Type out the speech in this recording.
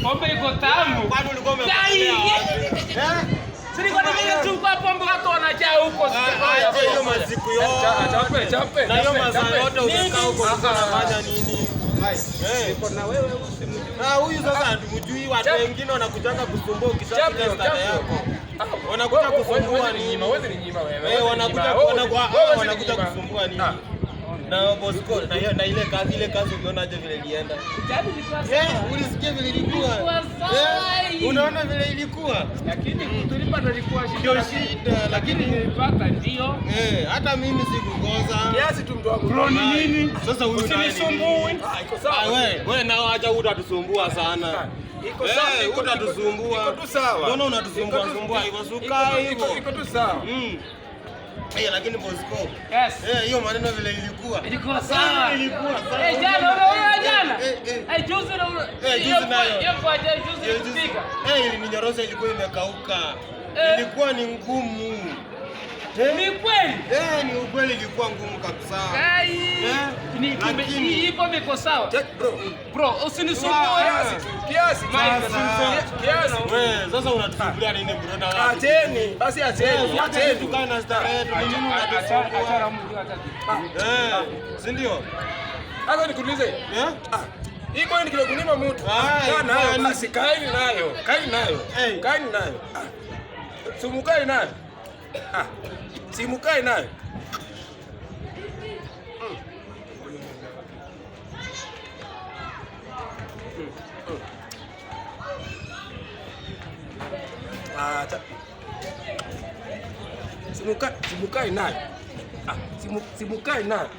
Pombe iko tamu. Kwani ulikuwa umekuja? Sisi kwa nini tunachukua pombe watu wanajaa huko sasa? Hiyo masiku yote. Chape. Na hiyo masaa yote umekaa huko unafanya nini? Niko na wewe usimjui. Huyu sasa hatumjui, watu wengine wanakutaka kusumbua ukishafika stara yako. Wanakuja kusumbua nini? Wewe ni nyima wewe. Wanakuja kusumbua nini? Na Bosco na ile kazi ulionaje vile ilienda? Ulisikia vile ilikuwa? Unaona vile ilikuwa? Lakini tulipata ilikuwa shida, lakini nilipata ndio. Hata mimi sikukosa. Kiasi tu mtu wangu. Bro ni nini? Sasa huyu usinisumbue. Iko sawa. Wewe nao acha utatusumbua sana. Iko sawa, utatusumbua. Iko tu sawa. Mbona unatusumbua? Iko suka hivyo. Iko tu sawa. Lakini Bosco. Yes. Hiyo maneno vile ilikuwa. Ilikuwa sawa. Ilikuwa sawa. Jana jana. Juzi nayo. Juzi kupika. Ilininyorosa ilikuwa imekauka. Ilikuwa ni ngumu. Ni kweli? Ni ukweli ilikuwa ngumu kabisa. Hii pombe iko sawa. Bro, usinisumbue. Kiasi. Wewe sasa unatusumbua nini bro? Acheni. Basi acheni. Acheni tukae na starehe. Nini unatusumbua? Si ndio? Hapo nikuulize. Hii kwa nini kilikunyima mtu? Nayo basi kaeni nayo. Kaeni nayo. Sumukai nayo. Simukai nayo. Simukai nayo. Simukai nayo.